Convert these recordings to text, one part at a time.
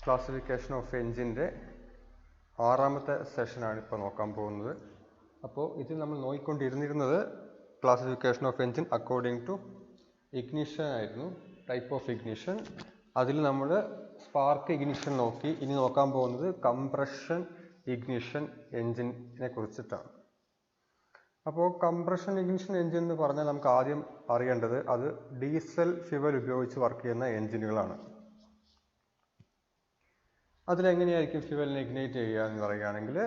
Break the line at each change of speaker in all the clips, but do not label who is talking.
Classification of എൻജിൻ്റെ ആറാമത്തെ സെഷനാണ് ഇപ്പോൾ നോക്കാൻ പോകുന്നത്. അപ്പോൾ ഇതിൽ നമ്മൾ നോക്കിക്കൊണ്ടിരുന്നിരുന്നത് classification of engine according to ignition ആയിരുന്നു, ടൈപ്പ് ഓഫ് ഇഗ്നിഷൻ. അതിൽ നമ്മൾ സ്പാർക്ക് ഇഗ്നിഷൻ നോക്കി. ഇനി നോക്കാൻ പോകുന്നത് കംപ്രഷൻ ഇഗ്നിഷൻ എൻജിനെ കുറിച്ചിട്ടാണ്. അപ്പോൾ കംപ്രഷൻ ഇഗ്നിഷൻ എൻജിൻ എന്ന് പറഞ്ഞാൽ നമുക്ക് ആദ്യം അറിയേണ്ടത് അത് ഡീസൽ ഫ്യൂവൽ ഉപയോഗിച്ച് വർക്ക് ചെയ്യുന്ന എൻജിനുകളാണ്. അതിലെങ്ങനെയായിരിക്കും ഫ്യൂവലിനെ ഇഗ്നൈറ്റ് ചെയ്യുക എന്ന് പറയുകയാണെങ്കിൽ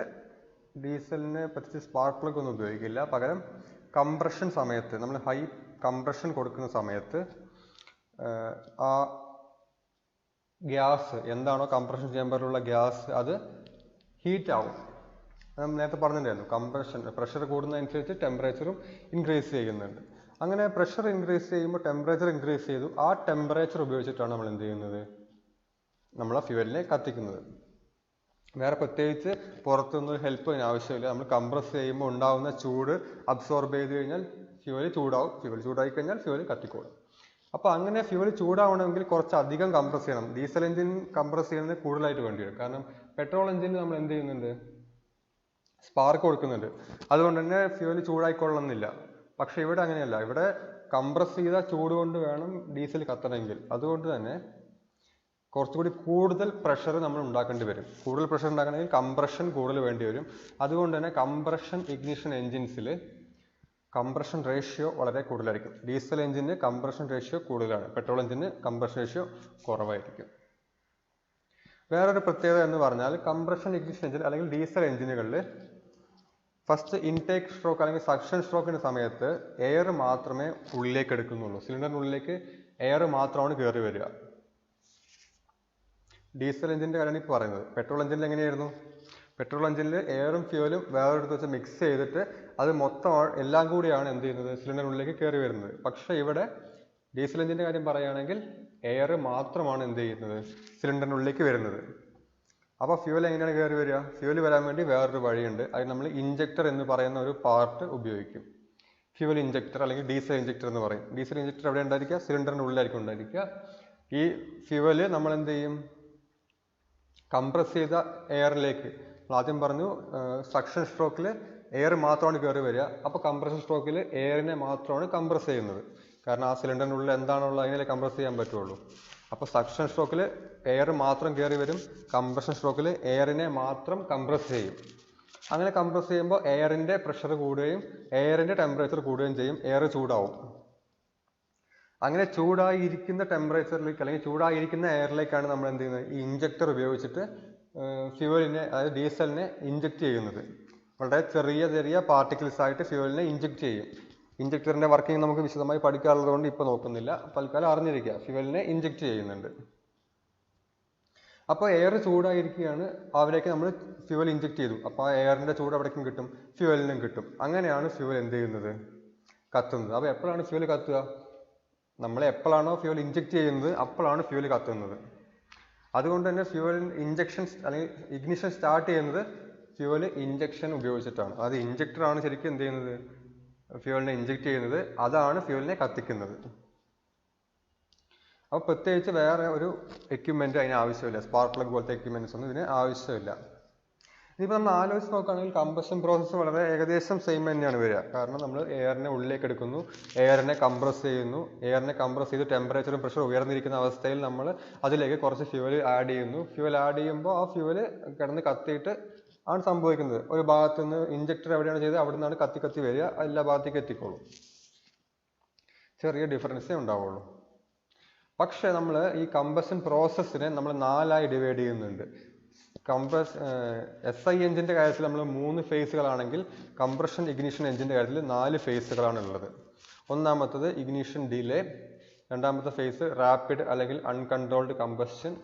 ഡീസലിനെ പറ്റി സ്പാർക്ക് പ്ലഗ് ഒന്നും ഉപയോഗിക്കില്ല. പകരം കംപ്രഷൻ സമയത്ത് നമ്മൾ ഹൈ കംപ്രഷൻ കൊടുക്കുന്ന സമയത്ത് ആ ഗ്യാസ് എന്താണോ കംപ്രഷൻ ചേമ്പറിലുള്ള ഗ്യാസ് അത് ഹീറ്റ് ആവും. നമ്മൾ നേരത്തെ പറഞ്ഞിട്ടുണ്ടായിരുന്നു, കംപ്രഷൻ പ്രഷർ കൂടുന്നതനുസരിച്ച് ടെമ്പറേച്ചറും ഇൻക്രീസ് ചെയ്യുന്നുണ്ട്. അങ്ങനെ പ്രഷർ ഇൻക്രീസ് ചെയ്യുമ്പോൾ ടെമ്പറേച്ചർ ഇൻക്രീസ് ചെയ്തു. ആ ടെമ്പറേച്ചർ ഉപയോഗിച്ചിട്ടാണ് നമ്മൾ എന്ത് ചെയ്യുന്നത്, നമ്മൾ ആ ഫ്യൂവലിനെ കത്തിക്കുന്നത്. വേറെ പ്രത്യേകിച്ച് പുറത്തുനിന്നൊരു ഹെൽപ്പ് അതിന് ആവശ്യമില്ല. നമ്മൾ കംപ്രസ് ചെയ്യുമ്പോൾ ഉണ്ടാകുന്ന ചൂട് അബ്സോർബ് ചെയ്ത് കഴിഞ്ഞാൽ ഫ്യൂവൽ ചൂടാവും. ഫ്യൂവൽ ചൂടായി കഴിഞ്ഞാൽ ഫ്യൂവൽ കത്തിക്കോളും. അപ്പോൾ അങ്ങനെ ഫ്യൂവൽ ചൂടാവണമെങ്കിൽ കുറച്ചധികം കംപ്രസ് ചെയ്യണം. ഡീസൽ എഞ്ചിൻ കംപ്രസ് ചെയ്യുന്നത് കൂടുതലായിട്ട് വേണ്ടി വരും. കാരണം പെട്രോൾ എഞ്ചിന് നമ്മൾ എന്ത് ചെയ്യുന്നുണ്ട്, സ്പാർക്ക് കൊടുക്കുന്നുണ്ട്. അതുകൊണ്ട് തന്നെ ഫ്യൂവൽ ചൂടായിക്കൊള്ളണമെന്നില്ല. പക്ഷെ ഇവിടെ അങ്ങനെയല്ല. ഇവിടെ കംപ്രസ് ചെയ്ത ചൂട് കൊണ്ട് വേണം ഡീസൽ കത്തണമെങ്കിൽ. അതുകൊണ്ട് തന്നെ കുറച്ചുകൂടി കൂടുതൽ പ്രഷർ നമ്മൾ ഉണ്ടാക്കേണ്ടി വരും. കൂടുതൽ പ്രഷർ ഉണ്ടാക്കണമെങ്കിൽ കംപ്രഷൻ കൂടുതൽ വേണ്ടി വരും. അതുകൊണ്ട് തന്നെ കംപ്രഷൻ ഇഗ്നിഷൻ എൻജിൻസിൽ കംപ്രഷൻ റേഷ്യോ വളരെ കൂടുതലായിരിക്കും. ഡീസൽ എഞ്ചിന് കംപ്രഷൻ റേഷ്യോ കൂടുതലാണ്, പെട്രോൾ എഞ്ചിന് കംപ്രഷൻ റേഷ്യോ കുറവായിരിക്കും. വേറൊരു പ്രത്യേകത എന്ന് പറഞ്ഞാൽ കംപ്രഷൻ ഇഗ്നിഷൻ എഞ്ചിൻ അല്ലെങ്കിൽ ഡീസൽ എഞ്ചിനുകളിൽ ഫസ്റ്റ് ഇൻടേക്ക് സ്ട്രോക്ക് അല്ലെങ്കിൽ സക്ഷൻ സ്ട്രോക്കിന്റെ സമയത്ത് എയർ മാത്രമേ ഉള്ളിലേക്ക് എടുക്കുന്നുള്ളൂ. സിലിണ്ടറിനുള്ളിലേക്ക് എയർ മാത്രമാണ് കയറി വരിക. ഡീസൽ എഞ്ചിൻ്റെ കാര്യമാണ് ഇപ്പോൾ പറയുന്നത്. പെട്രോൾ എഞ്ചിനിൽ എങ്ങനെയായിരുന്നു? പെട്രോൾ എഞ്ചിനിൽ എയറും ഫ്യൂവലും വേറൊരിടത്ത് വെച്ച് മിക്സ് ചെയ്തിട്ട് അത് മൊത്തം എല്ലാം കൂടിയാണ് എന്ത് ചെയ്യുന്നത്, സിലിണ്ടറിനുള്ളിലേക്ക് കയറി വരുന്നത്. പക്ഷേ ഇവിടെ ഡീസൽ എഞ്ചിൻ്റെ കാര്യം പറയുകയാണെങ്കിൽ എയർ മാത്രമാണ് എന്ത് ചെയ്യുന്നത്, സിലിണ്ടറിനുള്ളിലേക്ക് വരുന്നത്. അപ്പോൾ ഫ്യൂവൽ എങ്ങനെയാണ് കയറി വരിക? ഫ്യൂവൽ വരാൻ വേണ്ടി വേറൊരു വഴിയുണ്ട്. അത് നമ്മൾ ഇഞ്ചക്ടർ എന്ന് പറയുന്ന ഒരു പാർട്ട് ഉപയോഗിക്കും. ഫ്യൂവൽ ഇഞ്ചക്ടർ അല്ലെങ്കിൽ ഡീസൽ ഇഞ്ചക്ടർ എന്ന് പറയും. ഡീസൽ ഇഞ്ചക്ടർ എവിടെ ഉണ്ടായിരിക്കുക? സിലിണ്ടറിൻ്റെ ഉള്ളിലായിരിക്കും ഉണ്ടായിരിക്കുക. ഈ ഫ്യൂവല് നമ്മൾ എന്ത് ചെയ്യും, കംപ്രസ് ചെയ്ത എയറിലേക്ക്, ആദ്യം പറഞ്ഞു സക്ഷൻ സ്ട്രോക്കിൽ എയർ മാത്രമാണ് കയറി വരിക. അപ്പോൾ കംപ്രഷൻ സ്ട്രോക്കിൽ എയറിനെ മാത്രമാണ് കംപ്രസ് ചെയ്യുന്നത്. കാരണം ആ സിലിണ്ടറിനുള്ളിൽ എന്താണുള്ളത് അതിനെ കംപ്രസ് ചെയ്യാൻ പറ്റുള്ളൂ. അപ്പോൾ സക്ഷൻ സ്ട്രോക്കിൽ എയർ മാത്രം കയറി വരും, കംപ്രഷൻ സ്ട്രോക്കിൽ എയറിനെ മാത്രം കംപ്രസ് ചെയ്യും. അങ്ങനെ കംപ്രസ് ചെയ്യുമ്പോൾ എയറിൻ്റെ പ്രഷർ കൂടുകയും എയറിൻ്റെ ടെമ്പറേച്ചർ കൂടുകയും ചെയ്യും. എയർ ചൂടാവും. അങ്ങനെ ചൂടായിരിക്കുന്ന ടെമ്പറേച്ചറിലേക്ക് അല്ലെങ്കിൽ ചൂടായിരിക്കുന്ന എയറിലേക്കാണ് നമ്മൾ എന്ത് ചെയ്യുന്നത്, ഈ ഇഞ്ചക്ടർ ഉപയോഗിച്ചിട്ട് ഫ്യൂവലിനെ, അതായത് ഡീസലിനെ ഇഞ്ചക്ട് ചെയ്യുന്നത്. വളരെ ചെറിയ ചെറിയ പാർട്ടിക്കിൾസ് ആയിട്ട് ഫ്യൂവലിനെ ഇഞ്ചക്ട് ചെയ്യും. ഇഞ്ചക്ടറിൻ്റെ വർക്കിംഗ് നമുക്ക് വിശദമായി പഠിക്കാറുള്ളത് കൊണ്ട് ഇപ്പോൾ നോക്കുന്നില്ല. തൽക്കാലം അറിഞ്ഞിരിക്കുക, ഫ്യൂവലിനെ ഇഞ്ചക്ട് ചെയ്യുന്നുണ്ട്. അപ്പോൾ എയർ ചൂടായിരിക്കുകയാണ്, അവിടേക്ക് നമ്മൾ ഫ്യൂവൽ ഇഞ്ചക്ട് ചെയ്തു. അപ്പോൾ ആ എയറിൻ്റെ ചൂട് അവിടേക്കും കിട്ടും, ഫ്യൂവലിനും കിട്ടും. അങ്ങനെയാണ് ഫ്യൂവൽ എന്ത് ചെയ്യുന്നത്, കത്തുന്നത്. അപ്പോൾ എപ്പോഴാണ് ഫ്യൂവൽ കത്തുക? നമ്മൾ എപ്പോഴാണോ ഫ്യൂവൽ ഇഞ്ചക്ട് ചെയ്യുന്നത് അപ്പോഴാണ് ഫ്യൂവൽ കത്തുന്നത്. അതുകൊണ്ട് തന്നെ ഫ്യൂവൽ ഇഞ്ചക്ഷൻ അല്ലെങ്കിൽ ഇഗ്നിഷൻ സ്റ്റാർട്ട് ചെയ്യുന്നത് ഫ്യൂവൽ ഇഞ്ചക്ഷൻ ഉപയോഗിച്ചിട്ടാണ്. അത് ഇഞ്ചക്ടറാണ് ശരിക്കും എന്ത് ചെയ്യുന്നത്, ഫ്യൂവലിനെ ഇഞ്ചക്ട് ചെയ്യുന്നത്. അതാണ് ഫ്യൂവലിനെ കത്തിക്കുന്നത്. അപ്പോൾ പ്രത്യേകിച്ച് വേറെ ഒരു എക്യുപ്മെൻറ്റ് അതിന് ആവശ്യമില്ല. സ്പാർക്ക് പ്ലഗ് പോലത്തെ എക്യുപ്മെൻറ്റ്സ് ഒന്നും ഇതിന് ആവശ്യമില്ല. ഇനിയിപ്പോൾ നമ്മൾ ആലോചിച്ച് നോക്കുകയാണെങ്കിൽ കംപ്രഷൻ പ്രോസസ്സ് വളരെ ഏകദേശം സെയിം തന്നെയാണ് വരിക. കാരണം നമ്മൾ എയറിനെ ഉള്ളിലേക്ക് എടുക്കുന്നു, എയറിനെ കംപ്രസ് ചെയ്യുന്നു. എയറിനെ കംപ്രസ് ചെയ്ത് ടെമ്പറേച്ചറും പ്രഷറും ഉയർന്നിരിക്കുന്ന അവസ്ഥയിൽ നമ്മൾ അതിലേക്ക് കുറച്ച് ഫ്യൂവൽ ആഡ് ചെയ്യുന്നു. ഫ്യൂവൽ ആഡ് ചെയ്യുമ്പോൾ ആ ഫ്യൂവൽ കിടന്ന് കത്തിയിട്ട് ആണ് സംഭവിക്കുന്നത്. ഒരു ഭാഗത്ത് നിന്ന് ഇഞ്ചക്ടർ എവിടെയാണ് ചെയ്തത് അവിടെ നിന്നാണ് കത്തി കത്തി വരിക, എല്ലാ ഭാഗത്തേക്ക് എത്തിക്കോളും. ചെറിയ ഡിഫറൻസേ ഉണ്ടാവുള്ളൂ. പക്ഷേ നമ്മൾ ഈ കംപ്രഷൻ പ്രോസസ്സിനെ നമ്മൾ 4ആയി ഡിവൈഡ് ചെയ്യുന്നുണ്ട്. SI എഞ്ചിൻ്റെ കാര്യത്തിൽ നമ്മൾ 3 ഫേസുകളാണെങ്കിൽ കംപ്രഷൻ ഇഗ്നിഷൻ എഞ്ചിൻ്റെ കാര്യത്തിൽ 4 ഫേസുകളാണ് ഉള്ളത്. ഒന്നാമത്തത് ഇഗ്നിഷൻ ഡിലേ, രണ്ടാമത്തെ ഫേസ് റാപ്പിഡ് അല്ലെങ്കിൽ അൺകൺട്രോൾഡ് കമ്പസ്റ്റൻ,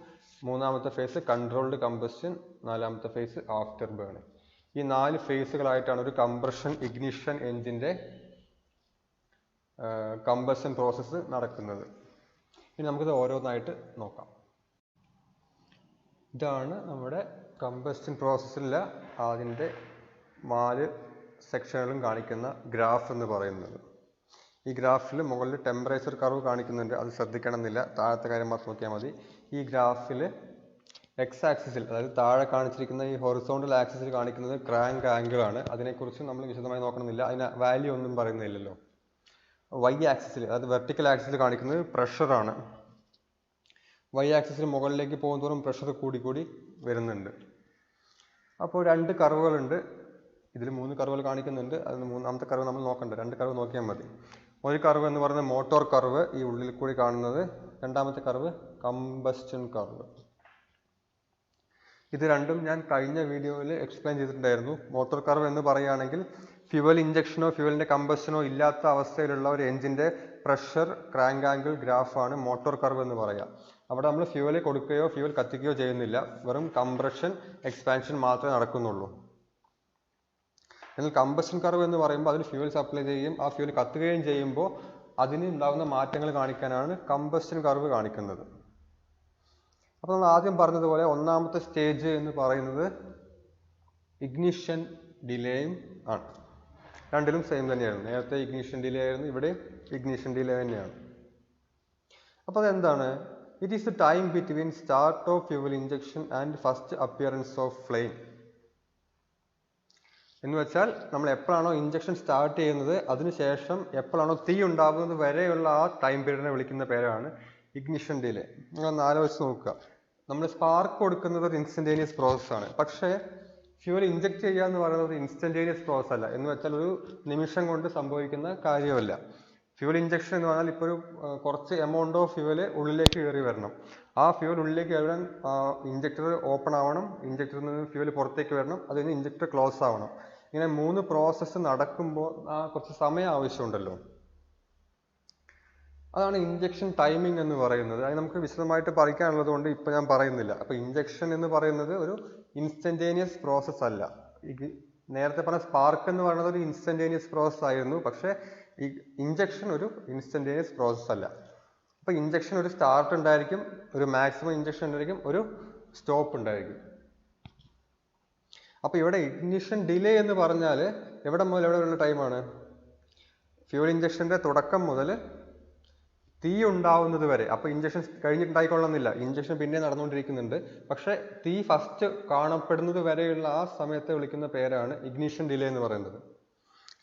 മൂന്നാമത്തെ ഫേസ് കൺട്രോൾഡ് കമ്പസ്റ്റൻ, നാലാമത്തെ ഫേസ് ആഫ്റ്റർ ബേണിംഗ്. ഈ 4 ഫേസുകളായിട്ടാണ് ഒരു കംപ്രഷൻ ഇഗ്നിഷൻ എഞ്ചിൻ്റെ കമ്പസ്റ്റൻ പ്രോസസ്സ് നടക്കുന്നത്. ഇനി നമുക്കിത് ഓരോന്നായിട്ട് നോക്കാം. ഇതാണ് നമ്മുടെ കമ്പസ്റ്റൻ പ്രോസസ്സിലെ അതിൻ്റെ 4 സെക്ഷനുകളും കാണിക്കുന്ന ഗ്രാഫ് എന്ന് പറയുന്നത്. ഈ ഗ്രാഫിൽ മുകളിൽ ടെമ്പറേച്ചർ കർവ് കാണിക്കുന്നുണ്ട്, അത് ശ്രദ്ധിക്കണമെന്നില്ല, താഴത്തെ കാര്യം മാത്രം നോക്കിയാൽ മതി. ഈ ഗ്രാഫിൽ എക്സ് ആക്സിസിൽ, അതായത് താഴെ കാണിച്ചിരിക്കുന്ന ഈ ഹൊറിസോണ്ടൽ ആക്സിസിൽ കാണിക്കുന്നത് ക്രാങ്ക് ആംഗിൾ ആണ്. അതിനെക്കുറിച്ച് നമ്മൾ വിശദമായി നോക്കണമെന്നില്ല, അതിന് വാല്യൂ ഒന്നും പറയുന്നില്ലല്ലോ. വൈ ആക്സിസിൽ, അതായത് വെർട്ടിക്കൽ ആക്സിസിൽ കാണിക്കുന്നത് പ്രഷറാണ്. വൈ ആക്സിസിൽ മുകളിലേക്ക് പോകുന്തോറും പ്രഷർ കൂടി വരുന്നുണ്ട്. അപ്പോൾ രണ്ട് കർവുകളുണ്ട്. ഇതിൽ 3 കർവുകൾ കാണിക്കുന്നുണ്ട്. അതിന് മൂന്നാമത്തെ കർവ് നമ്മൾ നോക്കണ്ട, 2 കർവ് നോക്കിയാൽ മതി. ഒരു കർവ് എന്ന് പറയുന്നത് മോട്ടോർ കർവ്, ഈ ഉള്ളിൽ കൂടി കാണുന്നത്. രണ്ടാമത്തെ കർവ് കമ്പസ്റ്റൻ കർവ്. ഇത് രണ്ടും ഞാൻ കഴിഞ്ഞ വീഡിയോയിൽ എക്സ്പ്ലെയിൻ ചെയ്തിട്ടുണ്ടായിരുന്നു. മോട്ടോർ കർവ് എന്ന് പറയുകയാണെങ്കിൽ ഫ്യൂവൽ ഇഞ്ചക്ഷനോ ഫ്യൂവലിൻ്റെ കമ്പസ്റ്റനോ ഇല്ലാത്ത അവസ്ഥയിലുള്ള ഒരു എഞ്ചിൻ്റെ പ്രഷർ ക്രാങ്ക് ആംഗിൾ ഗ്രാഫാണ് മോട്ടോർ കർവ് എന്ന് പറയുക. അവിടെ നമ്മൾ ഫ്യൂവൽ കൊടുക്കുകയോ ഫ്യൂവൽ കത്തിക്കുകയോ ചെയ്യുന്നില്ല, വെറും കംപ്രഷൻ എക്സ്പാൻഷൻ മാത്രമേ നടക്കുന്നുള്ളൂ. എന്നാൽ കമ്പസ്റ്റൻ കർവ് എന്ന് പറയുമ്പോൾ അതിന് ഫ്യൂവൽ സപ്ലൈ ചെയ്യുകയും ആ ഫ്യൂവൽ കത്തുകയും ചെയ്യുമ്പോൾ അതിന് ഉണ്ടാകുന്ന മാറ്റങ്ങൾ കാണിക്കാനാണ് കമ്പസ്റ്റൻ കർവ് കാണിക്കുന്നത്. അപ്പോൾ നമ്മൾ ആദ്യം പറഞ്ഞതുപോലെ ഒന്നാമത്തെ സ്റ്റേജ് എന്ന് പറയുന്നത് ഇഗ്നിഷൻ ഡിലേയും ആണ്. രണ്ടിലും സെയിം തന്നെയാണ്. നേരത്തെ ഇഗ്നിഷൻ ഡിലേ ആയിരുന്നു, ഇവിടെ ഇഗ്നിഷൻ ഡിലേ തന്നെയാണ്. അപ്പോൾ അതെന്താണ്? It is the time between start of fuel injection and first appearance of flame. എന്ന് വെച്ചാൽ നമ്മൾ എപ്പോഴാണോ ഇഞ്ചക്ഷൻ സ്റ്റാർട്ട് ചെയ്യുന്നത് അതിനുശേഷം എപ്പോഴാണോ തീ ഉണ്ടാകുന്നത് വരെയുള്ള ആ ടൈം പീരീഡിനെ വിളിക്കുന്ന പേരാണ് ഇഗ്നിഷൻ ഡിലേ. നിങ്ങളൊന്ന് ആലോചിച്ച് നോക്കുക. നമ്മൾ സ്പാർക്ക് കൊടുക്കുന്നത് ഒരു ഇൻസ്റ്റന്റേനിയസ് പ്രോസസ്സാണ്. പക്ഷേ ഫ്യൂവൽ ഇഞ്ചക്ട് ചെയ്യുക എന്ന് പറയുന്നത് ഒരു ഇൻസ്റ്റന്റേനിയസ് പ്രോസസ് അല്ല. എന്ന് വെച്ചാൽ ഒരു നിമിഷം കൊണ്ട് സംഭവിക്കുന്ന കാര്യമല്ല. ഫ്യൂവൽ ഇഞ്ചക്ഷൻ എന്ന് പറഞ്ഞാൽ ഇപ്പോൾ ഒരു കുറച്ച് എമൗണ്ട് ഓഫ് ഫ്യൂവൽ ഉള്ളിലേക്ക് കയറി വരണം. ആ ഫ്യൂവൽ ഉള്ളിലേക്ക് കയറാൻ ഇഞ്ചക്ടർ ഓപ്പൺ ആവണം, ഇഞ്ചക്ടറിൽ നിന്ന് ഫ്യൂവൽ പുറത്തേക്ക് വരണം, അത് കഴിഞ്ഞ് ഇഞ്ചക്ടർ ക്ലോസ് ആവണം. ഇങ്ങനെ 3 പ്രോസസ്സ് നടക്കുമ്പോൾ കുറച്ച് സമയം ആവശ്യമുണ്ടല്ലോ. അതാണ് ഇഞ്ചക്ഷൻ ടൈമിംഗ് എന്ന് പറയുന്നത്. അത് നമുക്ക് വിശദമായിട്ട് പഠിക്കാനുള്ളത് കൊണ്ട് ഇപ്പോൾ ഞാൻ പറയുന്നില്ല. അപ്പോൾ ഇഞ്ചക്ഷൻ എന്ന് പറയുന്നത് ഒരു ഇൻസ്റ്റന്റേനിയസ് പ്രോസസ്സ് അല്ല. നേരത്തെ പറഞ്ഞ സ്പാർക്ക് എന്ന് പറയുന്നത് ഒരു ഇൻസ്റ്റന്റേനിയസ് പ്രോസസ്സ് ആയിരുന്നു. പക്ഷേ ഈ ഇഞ്ചക്ഷൻ ഒരു ഇൻസ്റ്റന്റേനിയസ് പ്രോസസ്സ് അല്ല. അപ്പോൾ ഇഞ്ചക്ഷൻ ഒരു സ്റ്റാർട്ട് ഉണ്ടായിരിക്കും, ഒരു മാക്സിമം ഇഞ്ചക്ഷൻ ഉണ്ടായിരിക്കും, ഒരു സ്റ്റോപ്പ് ഉണ്ടായിരിക്കും. അപ്പോൾ ഇവിടെ ഇഗ്നിഷൻ ഡിലേ എന്ന് പറഞ്ഞാൽ എവിടെ മുതൽ എവിടെ ഉള്ള ടൈമാണ്? ഫ്യൂവൽ ഇഞ്ചക്ഷൻ്റെ തുടക്കം മുതൽ തീ ഉണ്ടാവുന്നത് വരെ. അപ്പോൾ ഇഞ്ചക്ഷൻ കഴിഞ്ഞിട്ടുണ്ടായിക്കൊള്ളുന്നില്ല, ഇഞ്ചക്ഷൻ പിന്നെ നടന്നുകൊണ്ടിരിക്കുന്നുണ്ട്. പക്ഷേ തീ ഫസ്റ്റ് കാണപ്പെടുന്നത് വരെയുള്ള ആ സമയത്തെ വിളിക്കുന്ന പേരാണ് ഇഗ്നിഷൻ ഡിലേ എന്ന് പറയുന്നത്.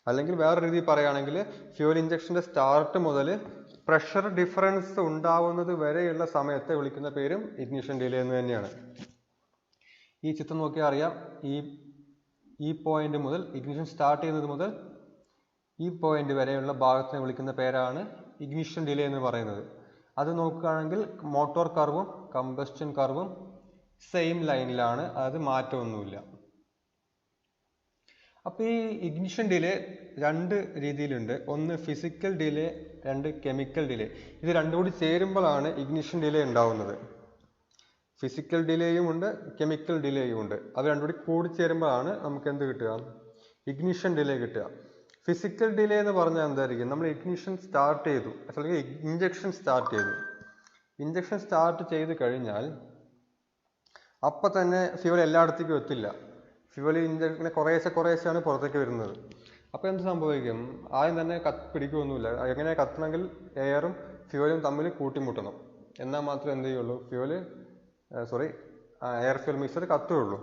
അല്ലെങ്കിൽ വേറെ രീതിയിൽ പറയുകയാണെങ്കിൽ ഫ്യൂവൽ ഇഞ്ചക്ഷൻ്റെ സ്റ്റാർട്ട് മുതൽ പ്രഷർ ഡിഫറൻസ് ഉണ്ടാവുന്നത് വരെയുള്ള സമയത്തെ വിളിക്കുന്ന പേരും ഇഗ്നിഷൻ ഡിലേ എന്ന് തന്നെയാണ്. ഈ ചിത്രം നോക്കിയാൽ അറിയാം, ഈ പോയിന്റ് മുതൽ ഇഗ്നിഷൻ സ്റ്റാർട്ട് ചെയ്യുന്നത് മുതൽ ഈ പോയിന്റ് വരെയുള്ള ഭാഗത്തിനെ വിളിക്കുന്ന പേരാണ് ഇഗ്നിഷൻ ഡിലേ എന്ന് പറയുന്നത്. അത് നോക്കുകയാണെങ്കിൽ മോട്ടോർ കർവും കമ്പസ്റ്റൻ കർവും സെയിം ലൈനിലാണ്, അത് മാറ്റമൊന്നുമില്ല. അപ്പോൾ ഈ ഇഗ്നിഷൻ ഡിലേ 2 രീതിയിലുണ്ട്. ഒന്ന് ഫിസിക്കൽ ഡിലേ, 2 കെമിക്കൽ ഡിലേ. ഇത് രണ്ടും കൂടി ചേരുമ്പോഴാണ് ഇഗ്നിഷൻ ഡിലേ ഉണ്ടാവുന്നത്. ഫിസിക്കൽ ഡിലേയും ഉണ്ട്, കെമിക്കൽ ഡിലേയും ഉണ്ട്. അത് രണ്ടും കൂടി ചേരുമ്പോഴാണ് നമുക്ക് എന്ത് കിട്ടുക? ഇഗ്നിഷൻ ഡിലേ കിട്ടുക. ഫിസിക്കൽ ഡിലേ എന്ന് പറഞ്ഞാൽ എന്തായിരിക്കും? നമ്മൾ ഇഗ്നിഷൻ സ്റ്റാർട്ട് ചെയ്തു, അല്ലെങ്കിൽ ഇഞ്ചക്ഷൻ സ്റ്റാർട്ട് ചെയ്തു. ഇഞ്ചക്ഷൻ സ്റ്റാർട്ട് ചെയ്ത് കഴിഞ്ഞാൽ അപ്പം തന്നെ ഫ്യൂവൽ എല്ലായിടത്തേക്കും എത്തില്ല. ഫ്യൂവൽ ഇഞ്ചക്ഷൻ കുറേശ്ശെയാണ് പുറത്തേക്ക് വരുന്നത്. അപ്പോൾ എന്ത് സംഭവിക്കും? ആദ്യം തന്നെ പിടിക്കുകയൊന്നുമില്ല. എങ്ങനെ കത്തണമെങ്കിൽ എയറും ഫ്യൂവലും തമ്മിൽ കൂട്ടിമുട്ടണം. എന്നാൽ മാത്രമേ എന്ത് ചെയ്യുള്ളൂ? എയർ ഫ്യൂവൽ മിക്സർ കത്തുകയുള്ളൂ.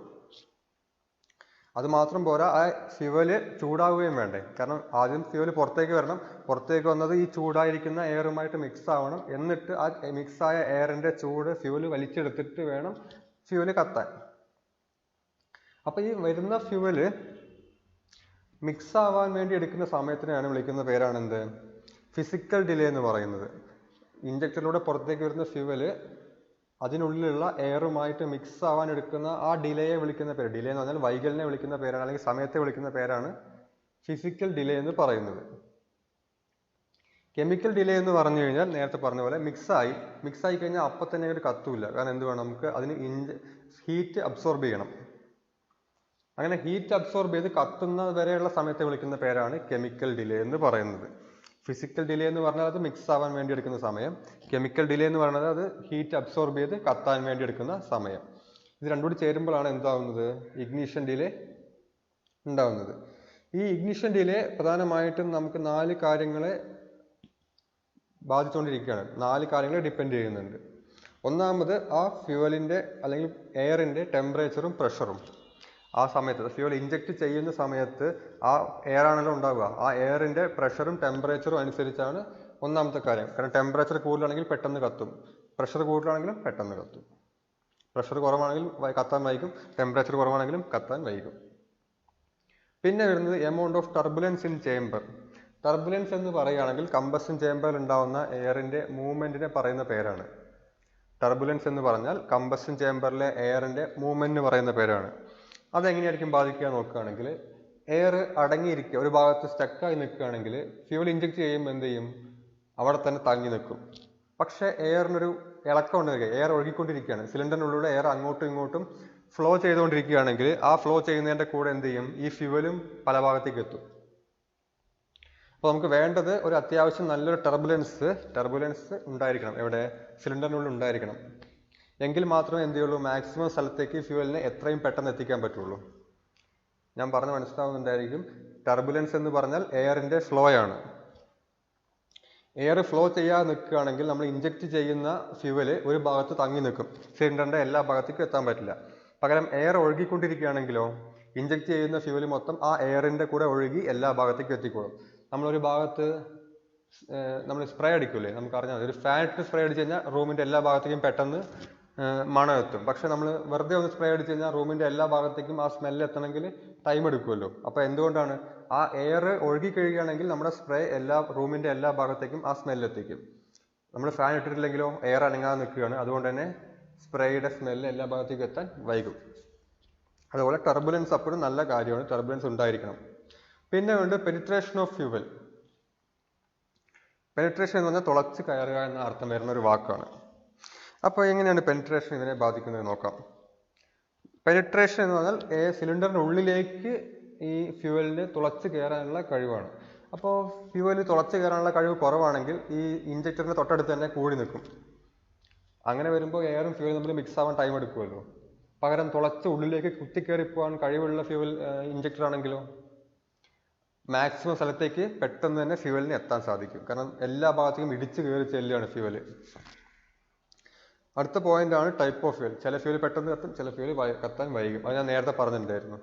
അത് മാത്രം പോരാ, ആ ഫ്യൂവല് ചൂടാവുകയും വേണ്ടേ? കാരണം ആദ്യം ഫ്യൂവൽ പുറത്തേക്ക് വരണം, പുറത്തേക്ക് വന്നത് ഈ ചൂടായിരിക്കുന്ന എയറുമായിട്ട് മിക്സ് ആവണം. എന്നിട്ട് ആ മിക്സായ എയറിൻ്റെ ചൂട് ഫ്യൂവൽ വലിച്ചെടുത്തിട്ട് വേണം ഫ്യൂവല് കത്താൻ. അപ്പോൾ ഈ വരുന്ന ഫ്യൂവല് മിക്സ് ആവാൻ വേണ്ടി എടുക്കുന്ന സമയത്തിനെയാണ് വിളിക്കുന്ന പേരാണ് എന്ത്? ഫിസിക്കൽ ഡിലേ എന്ന് പറയുന്നത്. ഇഞ്ചക്ടറിലൂടെ പുറത്തേക്ക് വരുന്ന ഫ്യൂവല് അതിനുള്ളിലുള്ള എയറുമായിട്ട് മിക്സ് ആവാൻ എടുക്കുന്ന ആ ഡിലേയെ വിളിക്കുന്ന പേര്, ഡിലേ എന്ന് പറഞ്ഞാൽ വൈകലിനെ വിളിക്കുന്ന പേരാണ്, അല്ലെങ്കിൽ സമയത്തെ വിളിക്കുന്ന പേരാണ് ഫിസിക്കൽ ഡിലേ എന്ന് പറയുന്നത്. കെമിക്കൽ ഡിലേ എന്ന് പറഞ്ഞു കഴിഞ്ഞാൽ നേരത്തെ പറഞ്ഞ പോലെ മിക്സായി കഴിഞ്ഞാൽ അപ്പം തന്നെ ഒരു കത്തൂല്ല. കാരണം എന്ത് വേണം? നമുക്ക് അതിന് ഹീറ്റ് അബ്സോർബ് ചെയ്യണം. അങ്ങനെ ഹീറ്റ് അബ്സോർബ് ചെയ്ത് കത്തുന്ന വരെയുള്ള സമയത്തെ വിളിക്കുന്ന പേരാണ് കെമിക്കൽ ഡിലേ എന്ന് പറയുന്നത്. ഫിസിക്കൽ ഡിലേ എന്ന് പറഞ്ഞാൽ അത് മിക്സ് ആവാൻ വേണ്ടി എടുക്കുന്ന സമയം. കെമിക്കൽ ഡിലേ എന്ന് പറയുന്നത് അത് ഹീറ്റ് അബ്സോർബ് ചെയ്ത് കത്താൻ വേണ്ടി എടുക്കുന്ന സമയം. ഇത് രണ്ടും കൂടി ചേരുമ്പോഴാണ് എന്താവുന്നത്? ഇഗ്നിഷൻ ഡിലേ ഉണ്ടാവുന്നത്. ഈ ഇഗ്നിഷൻ ഡിലേ പ്രധാനമായിട്ടും നമുക്ക് 4 കാര്യങ്ങളെ ബാധിച്ചുകൊണ്ടിരിക്കുകയാണ്. 4 കാര്യങ്ങളെ ഡിപ്പെൻഡ് ചെയ്യുന്നുണ്ട്. ഒന്നാമത് ആ ഫ്യൂവലിൻ്റെ അല്ലെങ്കിൽ എയറിൻ്റെ ടെമ്പറേച്ചറും പ്രഷറും ആ സമയത്ത് ഫ്യൂവൽ ഇഞ്ചെക്ട് ചെയ്യുന്ന സമയത്ത് ആ എയർ ആണല്ലോ ഉണ്ടാവുക, ആ എയറിൻ്റെ പ്രഷറും ടെമ്പറേച്ചറും അനുസരിച്ചാണ് ഒന്നാമത്തെ കാര്യം. കാരണം ടെമ്പറേച്ചർ കൂടുതലാണെങ്കിൽ പെട്ടെന്ന് കത്തും, പ്രഷർ കൂടുതലാണെങ്കിലും പെട്ടെന്ന് കത്തും. പ്രഷർ കുറവാണെങ്കിൽ കത്താൻ വൈകും, ടെമ്പറേച്ചർ കുറവാണെങ്കിലും കത്താൻ വൈകും. പിന്നെ വരുന്നത് amount of turbulence in chamber. Turbulence എന്ന് പറയുകയാണെങ്കിൽ കമ്പഷൻ ചേംബറിൽ ഉണ്ടാവുന്ന എയറിൻ്റെ മൂവ്മെൻറ്റിനെ പറയുന്ന പേരാണ്. ടർബുലൻസ് എന്ന് പറഞ്ഞാൽ കമ്പഷൻ ചേംബറിലെ എയറിൻ്റെ മൂവ്മെൻറ്റിന് പറയുന്ന പേരാണ്. അതെങ്ങനെയായിരിക്കും ബാധിക്കുക നോക്കുകയാണെങ്കിൽ, എയർ അടങ്ങിയിരിക്കുക ഒരു ഭാഗത്ത് സ്റ്റക്കായി നിൽക്കുകയാണെങ്കിൽ ഫ്യൂവൽ ഇഞ്ചെക്ട് ചെയ്യുമ്പോൾ എന്ത് ചെയ്യും, അവിടെ തന്നെ തങ്ങി നിൽക്കും. പക്ഷേ എയറിനൊരു ഇളക്കം ഉണ്ടായിരിക്കുക, എയർ ഒഴുകിക്കൊണ്ടിരിക്കുകയാണ്, സിലിണ്ടറിനുള്ളിലൂടെ എയർ അങ്ങോട്ടും ഇങ്ങോട്ടും ഫ്ലോ ചെയ്തുകൊണ്ടിരിക്കുകയാണെങ്കിൽ ആ ഫ്ലോ ചെയ്യുന്നതിൻ്റെ കൂടെ എന്ത് ചെയ്യും, ഈ ഫ്യൂവലും പല ഭാഗത്തേക്ക് എത്തും. അപ്പോൾ നമുക്ക് വേണ്ടത് ഒരു അത്യാവശ്യം നല്ലൊരു ടർബുലൻസ് ഉണ്ടായിരിക്കണം. എവിടെ? സിലിണ്ടറിനുള്ളിൽ ഉണ്ടായിരിക്കണം. എങ്കിൽ മാത്രമേ എന്ത് ചെയ്യുള്ളൂ, മാക്സിമം സ്ഥലത്തേക്ക് ഫ്യൂവലിനെ എത്രയും പെട്ടെന്ന് എത്തിക്കാൻ പറ്റുള്ളൂ. ഞാൻ പറഞ്ഞ് മനസ്സിലാവുന്നുണ്ടായിരിക്കും. ടർബുലൻസ് എന്ന് പറഞ്ഞാൽ എയറിൻ്റെ ഫ്ലോ ആണ്. എയർ ഫ്ലോ ചെയ്യാതെ നിൽക്കുകയാണെങ്കിൽ നമ്മൾ ഇഞ്ചെക്ട് ചെയ്യുന്ന ഫ്യൂവല് ഒരു ഭാഗത്ത് തങ്ങി നിൽക്കും, സിലിണ്ടറിൻ്റെ എല്ലാ ഭാഗത്തേക്കും എത്താൻ പറ്റില്ല. പകരം എയർ ഒഴുകിക്കൊണ്ടിരിക്കുകയാണെങ്കിലോ ഇഞ്ചെക്ട് ചെയ്യുന്ന ഫ്യൂവൽ മൊത്തം ആ എയറിൻ്റെ കൂടെ ഒഴുകി എല്ലാ ഭാഗത്തേക്കും എത്തിക്കോളും. നമ്മളൊരു ഭാഗത്ത് നമ്മൾ സ്പ്രേ അടിക്കൂലേ, നമുക്കറിഞ്ഞാൽ ഒരു ഫാറ്റ് സ്പ്രേ അടിച്ച് കഴിഞ്ഞാൽ റൂമിൻ്റെ എല്ലാ ഭാഗത്തേക്കും പെട്ടെന്ന് മണം എത്തും. പക്ഷെ നമ്മൾ വെറുതെ ഒന്ന് സ്പ്രേ അടിച്ച് കഴിഞ്ഞാൽ റൂമിൻ്റെ എല്ലാ ഭാഗത്തേക്കും ആ സ്മെല്ല് എത്തണമെങ്കിൽ ടൈം എടുക്കുമല്ലോ. അപ്പോൾ എന്തുകൊണ്ടാണ്, ആ എയർ ഒഴുകി കഴിയുകയാണെങ്കിൽ നമ്മുടെ സ്പ്രേ റൂമിൻ്റെ എല്ലാ ഭാഗത്തേക്കും ആ സ്മെല്ല് എത്തിക്കും. നമ്മൾ ഫാൻ ഇട്ടിട്ടില്ലെങ്കിലോ എയർ അനങ്ങാതെ നിൽക്കുകയാണ്, അതുകൊണ്ട് തന്നെ സ്പ്രേയുടെ സ്മെല്ല് എല്ലാ ഭാഗത്തേക്കും എത്താൻ വൈകും. അതുപോലെ ടർബുലൻസ് അപ്പോഴും നല്ല കാര്യമാണ്, ടർബുലൻസ് ഉണ്ടായിരിക്കണം. പിന്നെ വേണ്ടത് പെനിട്രേഷൻ ഓഫ് ഫ്യൂവൽ. പെനിട്രേഷൻ എന്ന് പറഞ്ഞാൽ തുളച്ച് കയറുക എന്ന അർത്ഥം വരുന്ന ഒരു വാക്കാണ്. അപ്പോൾ എങ്ങനെയാണ് പെനിട്രേഷൻ ഇതിനെ ബാധിക്കുന്നത് നോക്കാം. പെനിട്രേഷൻ എന്ന് പറഞ്ഞാൽ സിലിണ്ടറിൻ്റെ ഉള്ളിലേക്ക് ഈ ഫ്യൂവലിന് തുളച്ച് കയറാനുള്ള കഴിവാണ്. അപ്പോൾ ഫ്യൂവൽ തുളച്ച് കയറാനുള്ള കഴിവ് കുറവാണെങ്കിൽ ഈ ഇഞ്ചക്ടറിൻ്റെ തൊട്ടടുത്ത് തന്നെ കൂടി നിൽക്കും. അങ്ങനെ വരുമ്പോൾ എയറും ഫ്യൂവലും തമ്മിൽ മിക്സ് ആവാൻ ടൈം എടുക്കുമല്ലോ. പകരം തുളച്ച് ഉള്ളിലേക്ക് കുത്തിക്കയറി പോകാൻ കഴിവുള്ള ഫ്യൂവൽ ഇഞ്ചക്ടർ ആണെങ്കിലോ മാക്സിമം സ്ഥലത്തേക്ക് പെട്ടെന്ന് തന്നെ ഫ്യൂവലിന് എത്താൻ സാധിക്കും. കാരണം എല്ലാ ഭാഗത്തേക്കും ഇടിച്ച് കയറി ചെല്ലുകയാണ് ഫ്യൂവൽ. അടുത്ത പോയിന്റ് ആണ് ടൈപ്പ് ഓഫ് ഫ്യൂവൽ. ചില ഫ്യൂവൽ പെട്ടെന്ന് കത്തും, ചില ഫ്യൂവൽ കത്താൻ വൈകും. അത് ഞാൻ നേരത്തെ പറഞ്ഞിട്ടുണ്ടായിരുന്നു.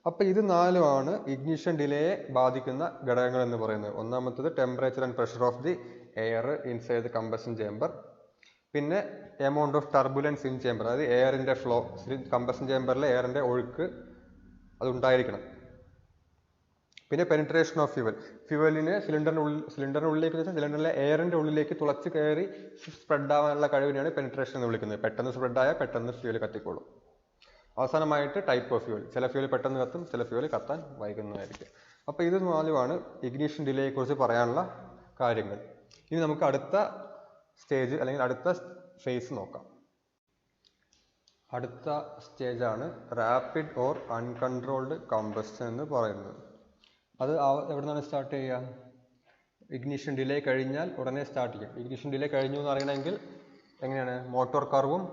അപ്പോൾ ഇത് നാലുമാണ് ഇഗ്നിഷൻ ഡിലേയെ ബാധിക്കുന്ന ഘടകങ്ങൾ എന്ന് പറയുന്നത്. ഒന്നാമത്തത് temperature and pressure of the air inside the combustion chamber. പിന്നെ amount of turbulence in chamber, അതായത് എയറിൻ്റെ ഫ്ലോ, കമ്പഷൻ ചേംബറിലെ എയറിൻ്റെ ഒഴുക്ക് അത് ഉണ്ടായിരിക്കണം. പിന്നെ പെനിട്രേഷൻ ഓഫ് ഫ്യൂവലിന് സിലിണ്ടറിനുള്ളിലേക്ക് വെച്ചാൽ സിലിണ്ടറിലെ എയറിൻ്റെ ഉള്ളിലേക്ക് തുളച്ച് കയറി സ്പ്രെഡ് ആവാനുള്ള കഴിവിനെയാണ് പെനിട്രേഷൻ എന്ന് വിളിക്കുന്നത്. പെട്ടെന്ന് സ്പ്രെഡായാൽ പെട്ടെന്ന് ഫ്യൂവൽ കത്തിക്കോളും. അവസാനമായിട്ട് ടൈപ്പ് ഓഫ് ഫ്യൂവൽ, ചില ഫ്യൂവൽ പെട്ടെന്ന് കത്തും, ചില ഫ്യൂവൽ കത്താൻ വൈകുന്നതായിരിക്കും. അപ്പോൾ ഇത് നാലുമാണ് ഇഗ്നിഷൻ ഡിലേയെ കുറിച്ച് പറയാനുള്ള കാര്യങ്ങൾ. ഇനി നമുക്ക് അടുത്ത സ്റ്റേജ് അല്ലെങ്കിൽ അടുത്ത ഫേസ് നോക്കാം. അടുത്ത സ്റ്റേജാണ് റാപ്പിഡ് ഓർ അൺകൺട്രോൾഡ് കമ്പഷൻ എന്ന് പറയുന്നത്. അത് എവിടെ നിന്നാണ് സ്റ്റാർട്ട് ചെയ്യുക? ഇഗ്നിഷൻ ഡിലേ കഴിഞ്ഞാൽ ഉടനെ സ്റ്റാർട്ട് ചെയ്യും. ഇഗ്നിഷൻ ഡിലേ കഴിഞ്ഞു എന്ന് അറിയണമെങ്കിൽ എങ്ങനെയാണ്, മോട്ടോർ കർവും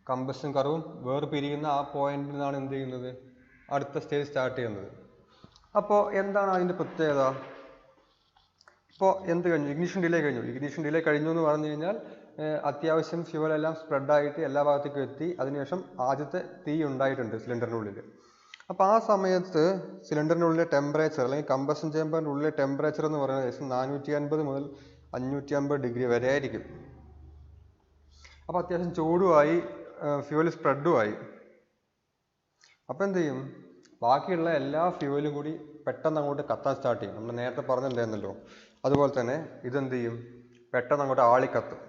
കമ്പഷൻ കർവും വേർപിരിയുന്ന ആ പോയിന്റിൽ നിന്നാണ് എന്ത് ചെയ്യുന്നത്, അടുത്ത സ്റ്റേജ് സ്റ്റാർട്ട് ചെയ്യുന്നത്. അപ്പോൾ എന്താണ് അതിൻ്റെ പ്രത്യേകത? ഇപ്പോൾ എന്ത് കഴിഞ്ഞു? ഇഗ്നിഷൻ ഡിലേ കഴിഞ്ഞു. ഇഗ്നിഷൻ ഡിലേ കഴിഞ്ഞു എന്ന് പറഞ്ഞു കഴിഞ്ഞാൽ അത്യാവശ്യം ഫ്യൂവലെല്ലാം സ്പ്രെഡായിട്ട് എല്ലാ ഭാഗത്തേക്കും എത്തി. അതിനുശേഷം ആദ്യത്തെ തീ ഉണ്ടായിട്ടുണ്ട് സിലിണ്ടറിനുള്ളിൽ. അപ്പോൾ ആ സമയത്ത് സിലിണ്ടറിനുള്ളിലെ ടെമ്പറേച്ചർ അല്ലെങ്കിൽ കമ്പഷൻ ചേമ്പറിൻ്റെ ഉള്ളിലെ ടെമ്പറേച്ചർ എന്ന് പറയുന്നത് ഏകദേശം 450 മുതൽ 550 ഡിഗ്രി വരെ ആയിരിക്കും. അപ്പോൾ അത്യാവശ്യം ചൂടുമായി, ഫ്യൂവൽ സ്പ്രെഡുമായി. അപ്പോൾ എന്ത് ചെയ്യും, ബാക്കിയുള്ള എല്ലാ ഫ്യൂവലും കൂടി പെട്ടെന്ന് അങ്ങോട്ട് കത്താൻ സ്റ്റാർട്ട് ചെയ്യും. നമ്മൾ നേരത്തെ പറഞ്ഞിട്ടുണ്ടായിരുന്നല്ലോ, അതുപോലെ തന്നെ ഇതെന്ത് ചെയ്യും, പെട്ടെന്ന് അങ്ങോട്ട് ആളിക്കത്തും.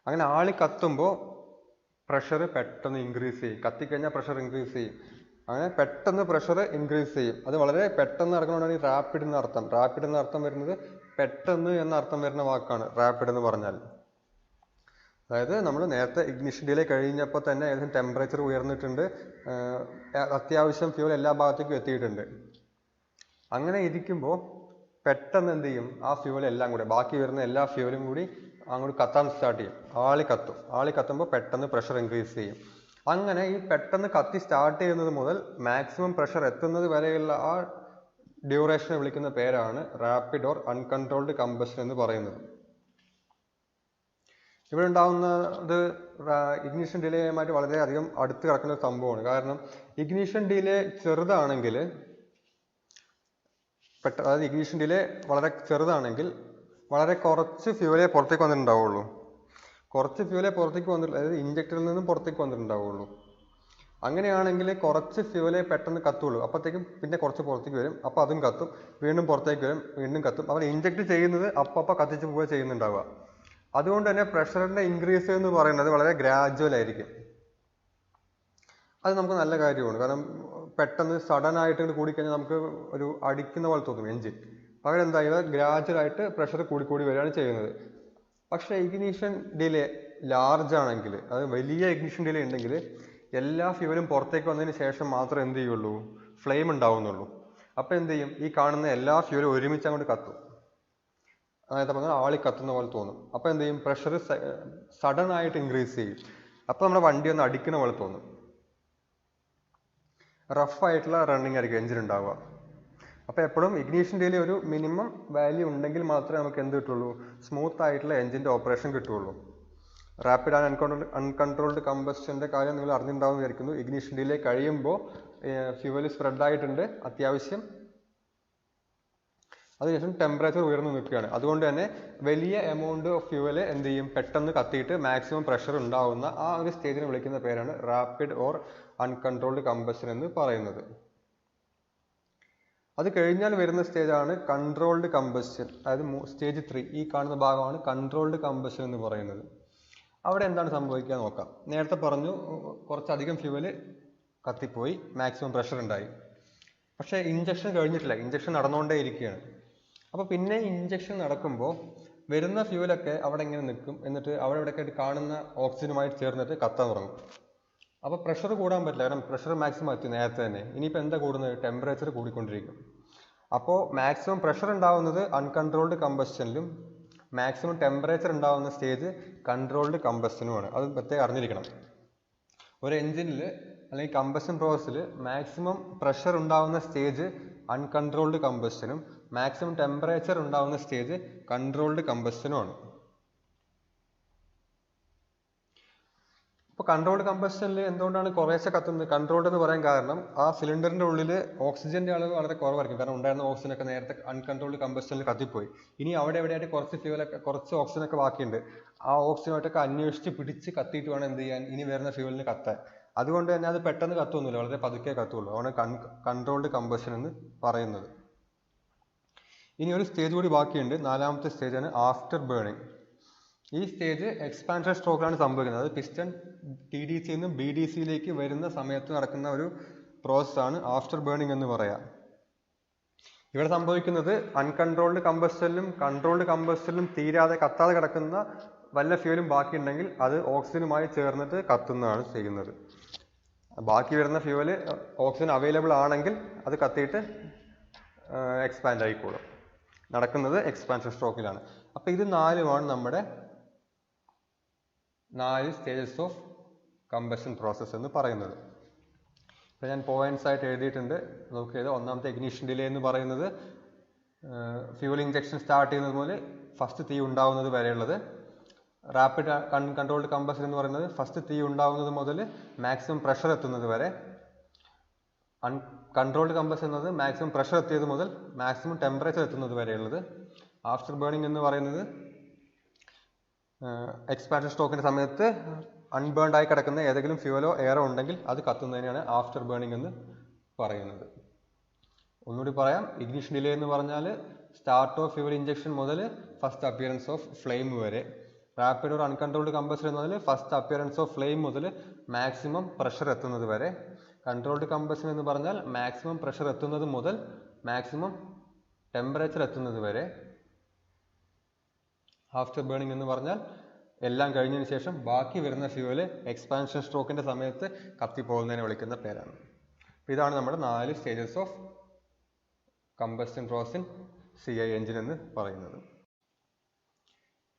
അങ്ങനെ ആളിക്കത്തുമ്പോൾ പ്രഷർ പെട്ടെന്ന് ഇൻക്രീസ് ചെയ്യും. കത്തിക്കഴിഞ്ഞാൽ പ്രഷർ ഇൻക്രീസ് ചെയ്യും. അങ്ങനെ പെട്ടെന്ന് പ്രഷർ ഇൻക്രീസ് ചെയ്യും. അത് വളരെ പെട്ടെന്ന് നടക്കുന്നതുകൊണ്ടാണ് ഈ റാപ്പിഡ് എന്ന അർത്ഥം. റാപ്പിഡ് എന്ന അർത്ഥം വരുന്നത് പെട്ടെന്ന് എന്ന അർത്ഥം വരുന്ന വാക്കാണ് റാപ്പിഡ് എന്ന് പറഞ്ഞാൽ. അതായത് നമ്മൾ നേരത്തെ ഇഗ്നിഷൻ ഡിലേ കഴിഞ്ഞപ്പോൾ തന്നെ ഏകദേശം ടെമ്പറേച്ചർ ഉയർന്നിട്ടുണ്ട്, അത്യാവശ്യം ഫ്യൂവൽ എല്ലാ ഭാഗത്തേക്കും എത്തിയിട്ടുണ്ട്. അങ്ങനെ ഇരിക്കുമ്പോൾ പെട്ടെന്ന് എന്ത് ചെയ്യും, ആ ഫ്യൂവൽ എല്ലാം കൂടെ ബാക്കി വരുന്ന എല്ലാ ഫ്യൂവലും കൂടി അങ്ങോട്ട് കത്താൻ സ്റ്റാർട്ട് ചെയ്യും. ആളി കത്തുമ്പോൾ പെട്ടെന്ന് പ്രഷർ ഇൻക്രീസ് ചെയ്യും. അങ്ങനെ ഈ പെട്ടെന്ന് കത്തി സ്റ്റാർട്ട് ചെയ്യുന്നത് മുതൽ മാക്സിമം പ്രഷർ എത്തുന്നത് വരെയുള്ള ആ ഡ്യൂറേഷനെ വിളിക്കുന്ന പേരാണ് റാപ്പിഡ് ഓർ അൺകൺട്രോൾഡ് കമ്പഷൻ എന്ന് പറയുന്നത്. ഇവിടെ ഉണ്ടാകുന്നത് ഇഗ്നിഷൻ ഡിലേയുമായിട്ട് വളരെയധികം അടുത്ത് കിടക്കുന്ന ഒരു സംഭവമാണ്. കാരണം ഇഗ്നിഷൻ ഡിലേ ചെറുതാണെങ്കിൽ അതായത് ഇഗ്നിഷൻ ഡിലേ വളരെ ചെറുതാണെങ്കിൽ വളരെ കുറച്ച് ഫ്യൂലേ പുറത്തേക്ക് വന്നിട്ടുണ്ടാവുള്ളൂ. കുറച്ച് ഫ്യൂലേ പുറത്തേക്ക് വന്നിട്ട്, അതായത് ഇഞ്ചക്ടറിൽ നിന്നും പുറത്തേക്ക് വന്നിട്ടുണ്ടാവുള്ളൂ. അങ്ങനെയാണെങ്കിൽ കുറച്ച് ഫ്യൂലേ പെട്ടെന്ന് കത്തുള്ളൂ. അപ്പോഴത്തേക്കും പിന്നെ കുറച്ച് പുറത്തേക്ക് വരും, അപ്പോൾ അതും കത്തും, വീണ്ടും പുറത്തേക്ക് വരും, വീണ്ടും കത്തും. അവർ ഇഞ്ചക്ട് ചെയ്യുന്നത് അപ്പോൾ കത്തിച്ച് പോവുക ചെയ്യുന്നുണ്ടാവുക. അതുകൊണ്ട് തന്നെ പ്രഷറിൻ്റെ ഇൻക്രീസ് എന്ന് പറയുന്നത് വളരെ ഗ്രാജുവൽ ആയിരിക്കും. അത് നമുക്ക് നല്ല കാര്യമാണ്. കാരണം പെട്ടെന്ന് സഡൻ ആയിട്ട് കൂടിക്കഴിഞ്ഞാൽ നമുക്ക് ഒരു അടിക്കുന്ന പോലെ തോന്നും എൻജിൻ. പകരം എന്താ, ഇത് ഗ്രാജുവലായിട്ട് പ്രഷർ കൂടി വരികയാണ് ചെയ്യുന്നത്. പക്ഷേ ഇഗ്നിഷൻ ഡിലേ ലാർജ് ആണെങ്കിൽ, അത് വലിയ ഇഗ്നിഷൻ ഡിലേ ഉണ്ടെങ്കിൽ എല്ലാ ഫ്യൂവലും പുറത്തേക്ക് വന്നതിന് ശേഷം മാത്രമേ എന്ത് ചെയ്യുള്ളൂ, ഫ്ലെയിം ഉണ്ടാവുന്നുള്ളൂ. അപ്പോൾ എന്ത് ചെയ്യും, ഈ കാണുന്ന എല്ലാ ഫ്യൂവലും ഒരുമിച്ച് അങ്ങോട്ട് കത്തും. അതായത് പറഞ്ഞാൽ ആളി കത്തുന്ന പോലെ തോന്നും. അപ്പോൾ എന്ത് ചെയ്യും, പ്രഷർ സഡൻ ആയിട്ട് ഇൻക്രീസ് ചെയ്യും. അപ്പോൾ നമ്മുടെ വണ്ടി ഒന്ന് അടിക്കുന്ന പോലെ തോന്നും. റഫ് ആയിട്ടുള്ള റണ്ണിങ് ആയിരിക്കും എഞ്ചിൻ ഉണ്ടാവുക. അപ്പോൾ എപ്പോഴും ഇഗ്നിഷൻ ഡിലേ ഒരു മിനിമം വാല്യൂ ഉണ്ടെങ്കിൽ മാത്രമേ നമുക്ക് എന്ത് കിട്ടുള്ളൂ, സ്മൂത്ത് ആയിട്ടുള്ള എഞ്ചിൻ്റെ ഓപ്പറേഷൻ കിട്ടുള്ളൂ. റാപ്പിഡ് ആൻഡ് അൺകൺട്രോൾഡ് കമ്പസ്റ്റൻ്റെ കാര്യം നിങ്ങൾ അറിഞ്ഞിട്ടുണ്ടാവും വിചാരിക്കുന്നു. ഇഗ്നിഷൻ ഡിലേ കഴിയുമ്പോൾ ഫ്യൂവൽ സ്പ്രെഡ് ആയിട്ടുണ്ട് അത്യാവശ്യം, അതിനുശേഷം ടെമ്പറേച്ചർ ഉയർന്നു നിൽക്കുകയാണ്. അതുകൊണ്ട് തന്നെ വലിയ എമൗണ്ട് ഓഫ് ഫ്യൂവൽ എന്ത് ചെയ്യും, പെട്ടെന്ന് കത്തിയിട്ട് മാക്സിമം പ്രഷർ ഉണ്ടാവുന്ന ആ ഒരു സ്റ്റേജിനെ വിളിക്കുന്ന പേരാണ് റാപ്പിഡ് ഓർ അൺകൺട്രോൾഡ് കമ്പസ്റ്റൻ എന്ന് പറയുന്നത്. അത് കഴിഞ്ഞാൽ വരുന്ന സ്റ്റേജാണ് കൺട്രോൾഡ് കമ്പസ്റ്റൻ, അതായത് സ്റ്റേജ് 3. ഈ കാണുന്ന ഭാഗമാണ് കൺട്രോൾഡ് കമ്പസ്റ്റൻ എന്ന് പറയുന്നത്. അവിടെ എന്താണ് സംഭവിക്കുക നോക്കാം. നേരത്തെ പറഞ്ഞു കുറച്ചധികം ഫ്യൂവൽ കത്തിപ്പോയി, മാക്സിമം പ്രഷർ ഉണ്ടായി. പക്ഷേ ഇഞ്ചക്ഷൻ കഴിഞ്ഞിട്ടില്ല, ഇഞ്ചക്ഷൻ നടന്നുകൊണ്ടേ ഇരിക്കുകയാണ്. അപ്പോൾ പിന്നെ ഇഞ്ചക്ഷൻ നടക്കുമ്പോൾ വരുന്ന ഫ്യൂവലൊക്കെ അവിടെ ഇങ്ങനെ നിൽക്കും. എന്നിട്ട് അവിടെ ഇവിടെയൊക്കെ കാണുന്ന ഓക്സിജനുമായിട്ട് ചേർന്നിട്ട് കത്താൻ തുടങ്ങും. അപ്പോൾ പ്രഷർ കൂടാൻ പറ്റില്ല, കാരണം പ്രഷർ മാക്സിമം എത്തി നേരത്തെ തന്നെ. ഇനിയിപ്പോൾ എന്താ കൂടുന്നത്, ടെമ്പറേച്ചർ കൂടിക്കൊണ്ടിരിക്കും. അപ്പോൾ മാക്സിമം പ്രഷർ ഉണ്ടാവുന്നത് അൺകൺട്രോൾഡ് കമ്പസ്റ്റനിലും മാക്സിമം ടെമ്പറേച്ചർ ഉണ്ടാവുന്ന സ്റ്റേജ് കൺട്രോൾഡ് കമ്പസ്റ്റനുമാണ്. അത് പ്രത്യേകം അറിഞ്ഞിരിക്കണം. ഒരു എഞ്ചിനിൽ അല്ലെങ്കിൽ കമ്പസ്റ്റൻ പ്രോസസ്സിൽ മാക്സിമം പ്രഷർ ഉണ്ടാവുന്ന സ്റ്റേജ് അൺകൺട്രോൾഡ് കമ്പസ്റ്റനും മാക്സിമം ടെമ്പറേച്ചർ ഉണ്ടാവുന്ന സ്റ്റേജ് കൺട്രോൾഡ് കമ്പസ്റ്റനുമാണ്. ഇപ്പോൾ കൺട്രോൾഡ് കമ്പസ്റ്റനിൽ എന്തുകൊണ്ടാണ് കുറേശ്ശെ കത്തുന്നത്, കൺട്രോൾഡ് എന്ന് പറയാൻ കാരണം ആ സിലിണ്ടറിൻ്റെ ഉള്ളിൽ ഓക്സിജൻ്റെ അളവ് വളരെ കുറവായിരിക്കും. കാരണം ഉണ്ടായിരുന്ന ഓക്സിജനൊക്കെ നേരത്തെ അൺകൺട്രോൾഡ് കമ്പസ്റ്റനിൽ കത്തിപ്പോയി. ഇനി അവിടെ എവിടെയായിട്ട് കുറച്ച് ഫ്യൂവലൊക്കെ, കുറച്ച് ഓക്സിജനൊക്കെ ബാക്കിയുണ്ട്. ആ ഓക്സിജനായിട്ടൊക്കെ അന്വേഷിച്ച് പിടിച്ച് കത്തിയിട്ട് വേണം എന്ത് ചെയ്യാൻ, ഇനി വരുന്ന ഫ്യൂവലിന് കത്താൻ. അതുകൊണ്ട് തന്നെ അത് പെട്ടെന്ന് കത്തുന്നില്ല, വളരെ പതുക്കെ കത്തുള്ളൂ. അതാണ് കൺട്രോൾഡ് കമ്പസ്റ്റൻ എന്ന് പറയുന്നത്. ഇനി ഒരു സ്റ്റേജ് കൂടി ബാക്കിയുണ്ട്, 4ാമത്തെ സ്റ്റേജാണ് ആഫ്റ്റർ ബേണിംഗ്. ഈ സ്റ്റേജ് എക്സ്പാൻഷൻ സ്ട്രോക്കിലാണ് സംഭവിക്കുന്നത്. അത് പിസ്റ്റൺ TDC നിന്നും BDCയിലേക്ക് വരുന്ന സമയത്ത് നടക്കുന്ന ഒരു പ്രോസസ്സാണ് ആഫ്റ്റർ ബേണിംഗ് എന്ന് പറയാം. ഇവിടെ സംഭവിക്കുന്നത് അൺകൺട്രോൾഡ് കമ്പസ്റ്റനിലും കൺട്രോൾഡ് കമ്പസ്റ്റനിലും തീരാതെ കത്താതെ കിടക്കുന്ന വല്ല ഫ്യൂലും ബാക്കിയുണ്ടെങ്കിൽ അത് ഓക്സിജനുമായി ചേർന്നിട്ട് കത്തുന്നതാണ് ചെയ്യുന്നത്. ബാക്കി വരുന്ന ഫ്യൂവല് ഓക്സിജൻ അവൈലബിൾ ആണെങ്കിൽ അത് കത്തിയിട്ട് എക്സ്പാൻഡ് ആയിക്കോളും. നടക്കുന്നത് എക്സ്പാൻഷൻ സ്ട്രോക്കിലാണ്. അപ്പോൾ ഇത് 4മാണ് നമ്മുടെ 4 സ്റ്റേജസ് ഓഫ് കമ്പഷൻ പ്രോസസ്സ് എന്ന് പറയുന്നത്. ഇപ്പോൾ ഞാൻ പോയിന്റ്സ് ആയിട്ട് എഴുതിയിട്ടുണ്ട്, നോക്കിയത്. 1ാമത്തെ ഇഗ്നിഷൻ ഡിലേ എന്ന് പറയുന്നത് ഫ്യൂവൽ ഇഞ്ചക്ഷൻ സ്റ്റാർട്ട് ചെയ്യുന്നത് മുതൽ ഫസ്റ്റ് തീ ഉണ്ടാവുന്നത് വരെയുള്ളത്. റാപ്പിഡ് കൺട്രോൾഡ് കമ്പഷൻ എന്ന് പറയുന്നത് ഫസ്റ്റ് തീ ഉണ്ടാവുന്നത് മുതൽ മാക്സിമം പ്രഷർ എത്തുന്നത് വരെ. കൺട്രോൾഡ് കമ്പഷൻ എന്നത് മാക്സിമം പ്രഷർ എത്തിയത് മുതൽ മാക്സിമം ടെമ്പറേച്ചർ എത്തുന്നത് വരെയുള്ളത്. ആഫ്റ്റർ ബേണിംഗ് എന്ന് പറയുന്നത് എക്സ്പാൻഷൻ സ്ട്രോക്കിൻ്റെ സമയത്ത് അൺബേൺഡ് ആയി കിടക്കുന്ന ഏതെങ്കിലും ഫ്യൂവലോ എയറോ ഉണ്ടെങ്കിൽ അത് കത്തുന്നതിനാണ് ആഫ്റ്റർ ബേണിംഗ് എന്ന് പറയുന്നത്. ഒന്നുകൂടി പറയാം, ഇഗ്നിഷൻ ഡിലേ എന്ന് പറഞ്ഞാൽ സ്റ്റാർട്ട് ഓഫ് ഫ്യൂവൽ ഇഞ്ചക്ഷൻ മുതൽ ഫസ്റ്റ് അപ്പിയറൻസ് ഓഫ് ഫ്ലെയിം വരെ. റാപ്പിഡ് ഓർ അൺകൺട്രോൾഡ് കമ്പഷൻ എന്നതിൽ ഫസ്റ്റ് അപ്പിയറൻസ് ഓഫ് ഫ്ലെയിം മുതൽ മാക്സിമം പ്രഷർ എത്തുന്നത് വരെ. കൺട്രോൾഡ് കമ്പഷൻ എന്ന് പറഞ്ഞാൽ മാക്സിമം പ്രഷർ എത്തുന്നത് മുതൽ മാക്സിമം ടെമ്പറേച്ചർ എത്തുന്നത് വരെ. ആഫ്റ്റർ ബേണിംഗ് എന്ന് പറഞ്ഞാൽ എല്ലാം കഴിഞ്ഞതിന് ശേഷം ബാക്കി വരുന്ന ഫ്യൂവല് എക്സ്പാൻഷൻ സ്ട്രോക്കിൻ്റെ സമയത്ത് കത്തിപ്പോകുന്നതിനെ വിളിക്കുന്ന പേരാണ്. ഇതാണ് നമ്മുടെ 4 stages of combustion process in CI engine എന്ന് പറയുന്നത്.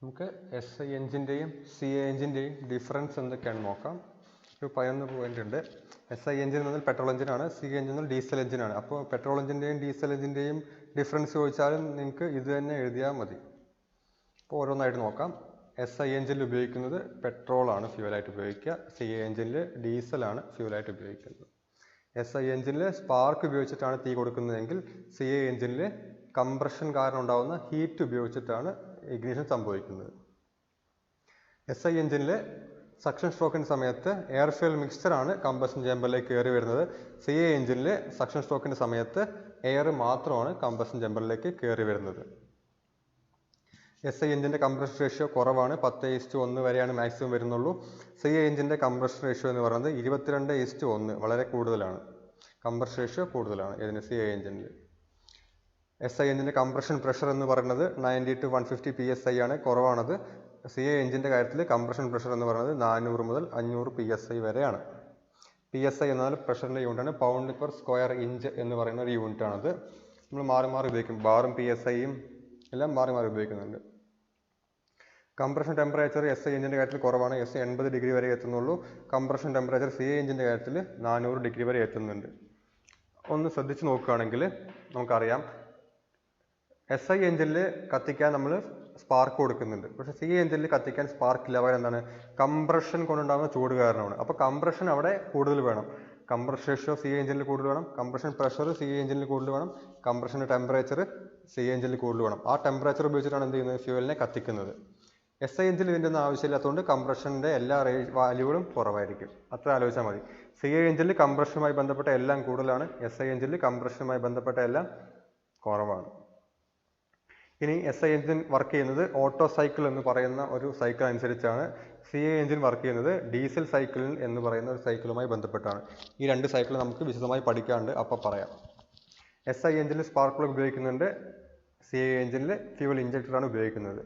നമുക്ക് SI എഞ്ചിൻ്റെയും CI എഞ്ചിൻ്റെയും ഡിഫറൻസ് എന്തൊക്കെയാണെന്ന് നോക്കാം. ഒരു 11 പോയിന്റ് ഉണ്ട്. SI എഞ്ചിൻ എന്നാൽ പെട്രോൾ എഞ്ചിനാണ്, CI എഞ്ചിൻ എന്നാൽ ഡീസൽ എഞ്ചിനാണ്. അപ്പോൾ പെട്രോൾ എഞ്ചിൻ്റെയും ഡീസൽ എഞ്ചിൻ്റെയും ഡിഫറൻസ് ചോദിച്ചാലും നിങ്ങൾക്ക് ഇത് തന്നെ എഴുതിയാൽ മതി. അപ്പോൾ ഓരോന്നായിട്ട് നോക്കാം. SI എഞ്ചിനിൽ ഉപയോഗിക്കുന്നത് പെട്രോളാണ് ഫ്യൂവലായിട്ട് ഉപയോഗിക്കുക. CI എഞ്ചിനിൽ ഡീസലാണ് ഫ്യൂവലായിട്ട് ഉപയോഗിക്കുന്നത്. SI എഞ്ചിനിൽ സ്പാർക്ക് ഉപയോഗിച്ചിട്ടാണ് തീ കൊടുക്കുന്നതെങ്കിൽ CI എഞ്ചിനിൽ കംപ്രഷൻ കാരണം ഉണ്ടാകുന്ന ഹീറ്റ് ഉപയോഗിച്ചിട്ടാണ് ഇഗ്നിഷൻ സംഭവിക്കുന്നത്. SI എഞ്ചിനിൽ സക്ഷൻ സ്ട്രോക്കിൻ്റെ സമയത്ത് എയർ ഫ്യൂൽ മിക്സ്ചറാണ് കമ്പഷൻ ചേമ്പറിലേക്ക് കയറി വരുന്നത്. CI എഞ്ചിനിൽ സക്ഷൻ സ്ട്രോക്കിൻ്റെ സമയത്ത് എയർ മാത്രമാണ് കമ്പഷൻ ചേമ്പറിലേക്ക് കയറി വരുന്നത്. SI എഞ്ചിൻ്റെ കംപ്രഷൻ റേഷ്യോ കുറവാണ്, 10:1 വരെയാണ് മാക്സിമം വരുന്നുള്ളൂ. CI എഞ്ചിൻ്റെ കംപ്രഷൻ റേഷ്യോ എന്ന് പറയുന്നത് 22:1, വളരെ കൂടുതലാണ്. കംപ്രഷൻ റേഷ്യോ കൂടുതലാണ് ഇതിന് CI എഞ്ചിനിൽ. SI എഞ്ചിൻ്റെ കംപ്രഷൻ പ്രഷർ എന്ന് പറയുന്നത് 90 to 150 PSI ആണ്, കുറവാണത്. CI എഞ്ചിൻ്റെ കാര്യത്തിൽ കംപ്രഷൻ പ്രഷർ എന്ന് പറയുന്നത് 400 മുതൽ 500 PSI വരെയാണ്. PSI എന്നാൽ പ്രഷറിൻ്റെ യൂണിറ്റാണ്, പൗണ്ട് പെർ സ്ക്വയർ ഇഞ്ച് എന്ന് പറയുന്ന ഒരു യൂണിറ്റാണത്. നമ്മൾ മാറി മാറി ഉപയോഗിക്കും, ബാറും PSIയും എല്ലാം മാറി മാറി ഉപയോഗിക്കുന്നുണ്ട്. കംപ്രഷൻ ടെമ്പറേച്ചർ SI എഞ്ചിൻ്റെ കാര്യത്തിൽ കുറവാണ്, 80 ഡിഗ്രി വരെ എത്തുന്നുള്ളൂ. കംപ്രഷൻ ടെമ്പറേച്ചർ CI എഞ്ചിൻ്റെ കാര്യത്തിൽ 400 ഡിഗ്രി വരെ എത്തുന്നുണ്ട്. ഒന്ന് ശ്രദ്ധിച്ച് നോക്കുകയാണെങ്കിൽ നമുക്കറിയാം, SI എഞ്ചിനിൽ കത്തിക്കാൻ നമ്മൾ സ്പാർക്ക് കൊടുക്കുന്നുണ്ട്, പക്ഷേ CI എഞ്ചിനിൽ കത്തിക്കാൻ സ്പാർക്ക് ഇല്ല. പകരം എന്താണ്, കംപ്രഷൻ കൊണ്ടുണ്ടാകുന്ന ചൂട് കാരണമാണ്. അപ്പോൾ കംപ്രഷൻ അവിടെ കൂടുതൽ വേണം. കംപ്രഷൻ റേഷ്യോ CI എഞ്ചിനിൽ കൂടുതൽ വേണം, കംപ്രഷൻ പ്രഷർ CI എഞ്ചിനിൽ കൂടുതൽ വേണം, കംപ്രഷൻ്റെ ടെമ്പറേച്ചർ CI എഞ്ചിനിൽ കൂടുതൽ വേണം. ആ ടെമ്പറേച്ചർ ഉപയോഗിച്ചിട്ടാണ് എന്ത് ചെയ്യുന്നത്, ഫ്യൂവലിനെ കത്തിക്കുന്നത്. SI എഞ്ചിനിൽ ഇതിൻ്റെ ഒന്നും ആവശ്യമില്ലാത്തതുകൊണ്ട് കംപ്രഷൻ്റെ എല്ലാ വാല്യൂകളും കുറവായിരിക്കും. അത്ര ആലോചിച്ചാൽ മതി. CI എഞ്ചിനിൽ കംപ്രഷനുമായി ബന്ധപ്പെട്ട എല്ലാം കൂടുതലാണ്, SI എഞ്ചിനിൽ കംപ്രഷനുമായി ബന്ധപ്പെട്ട എല്ലാം കുറവാണ്. ഇനി SI എഞ്ചിൻ വർക്ക് ചെയ്യുന്നത് ഓട്ടോ സൈക്കിൾ എന്ന് പറയുന്ന ഒരു സൈക്കിൾ അനുസരിച്ചാണ്. CI എഞ്ചിൻ വർക്ക് ചെയ്യുന്നത് ഡീസൽ സൈക്കിൾ എന്ന് പറയുന്ന ഒരു സൈക്കിളുമായി ബന്ധപ്പെട്ടാണ്. ഈ രണ്ട് സൈക്കിൾ നമുക്ക് വിശദമായി പഠിക്കാനുണ്ട്, അപ്പോൾ പറയാം. SI എഞ്ചിനിൽ സ്പാർക്ക് പ്ലഗ് ഉപയോഗിക്കുന്നുണ്ട്, CI എഞ്ചിനിൽ ഫ്യൂവൽ ഇഞ്ചക്ടറാണ് ഉപയോഗിക്കുന്നത്.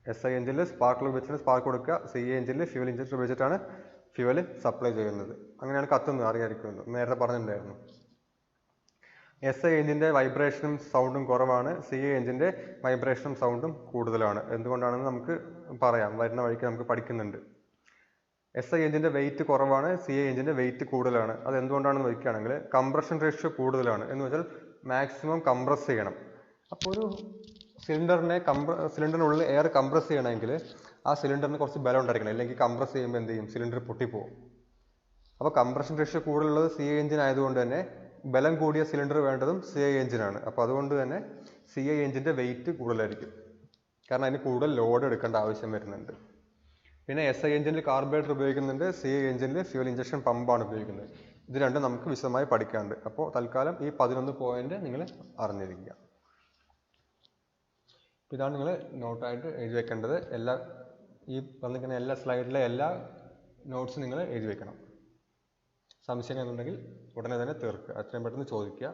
SI എഞ്ചിനിൽ സ്പാർക്ക് പ്ലഗ് വെച്ചിട്ട് സ്പാർക്ക് കൊടുക്കുക, CI എഞ്ചിനിൽ ഫ്യൂവൽ ഇഞ്ചക്ടർ ഉപയോഗിച്ചിട്ടാണ് ഫ്യൂവൽ സപ്ലൈ ചെയ്യുന്നത്. അങ്ങനെയാണ് കത്തുന്നത്, അറിയാതിരിക്കുന്നത്, നേരത്തെ പറഞ്ഞിട്ടുണ്ടായിരുന്നു. SI എഞ്ചിൻ്റെ വൈബ്രേഷനും സൗണ്ടും കുറവാണ്, CI എഞ്ചിൻ്റെ വൈബ്രേഷനും സൗണ്ടും കൂടുതലാണ്. എന്തുകൊണ്ടാണെന്ന് നമുക്ക് പറയാം, വരുന്ന വഴിക്ക് നമുക്ക് പഠിക്കുന്നുണ്ട്. SI എഞ്ചിൻ്റെ വെയിറ്റ് കുറവാണ്, CI എഞ്ചിൻ്റെ വെയിറ്റ് കൂടുതലാണ്. അത് എന്തുകൊണ്ടാണെന്ന് വയ്ക്കുകയാണെങ്കിൽ കംപ്രഷൻ റേഷ്യോ കൂടുതലാണ്. എന്ന് വെച്ചാൽ മാക്സിമം കംപ്രസ് ചെയ്യണം. അപ്പോൾ ഒരു സിലിണ്ടറിനുള്ളിൽ എയർ കംപ്രസ് ചെയ്യണമെങ്കിൽ ആ സിലിണ്ടറിന് കുറച്ച് ബലം ഉണ്ടായിരിക്കണം, അല്ലെങ്കിൽ കംപ്രസ് ചെയ്യുമ്പോൾ എന്ത് ചെയ്യും, സിലിണ്ടർ പൊട്ടിപ്പോവും. അപ്പോൾ കംപ്രഷൻ റേഷ്യോ കൂടുതലുള്ളത് CI എഞ്ചിൻ ആയതുകൊണ്ട് തന്നെ ബലം കൂടിയ സിലിണ്ടർ വേണ്ടതും CI എഞ്ചിനാണ്. അപ്പോൾ അതുകൊണ്ട് തന്നെ CI എഞ്ചിൻ്റെ വെയിറ്റ് കൂടുതലായിരിക്കും, കാരണം അതിന് കൂടുതൽ ലോഡ് എടുക്കേണ്ട ആവശ്യം വരുന്നുണ്ട്. പിന്നെ SI എഞ്ചിനിൽ കാർബറേറ്റർ ഉപയോഗിക്കുന്നുണ്ട്, CI എഞ്ചിനിൽ ഫ്യൂവൽ ഇഞ്ചക്ഷൻ പമ്പാണ് ഉപയോഗിക്കുന്നത്. ഇത് രണ്ടും നമുക്ക് വിശദമായി പഠിക്കാനുണ്ട്. അപ്പോൾ തൽക്കാലം ഈ 11 പോയിന്റ് നിങ്ങൾ അറിഞ്ഞിരിക്കുക. ഇതാണ് നിങ്ങൾ നോട്ടായിട്ട് എഴുതി വെക്കേണ്ടത്. ഈ വന്നിരിക്കുന്ന എല്ലാ സ്ലൈഡിലെ എല്ലാ നോട്ട്സും നിങ്ങൾ എഴുതി വെക്കണം. സംശയം എന്നുണ്ടെങ്കിൽ ഉടനെ തന്നെ തീർക്കുക, എത്രയും പെട്ടെന്ന് ചോദിക്കുക.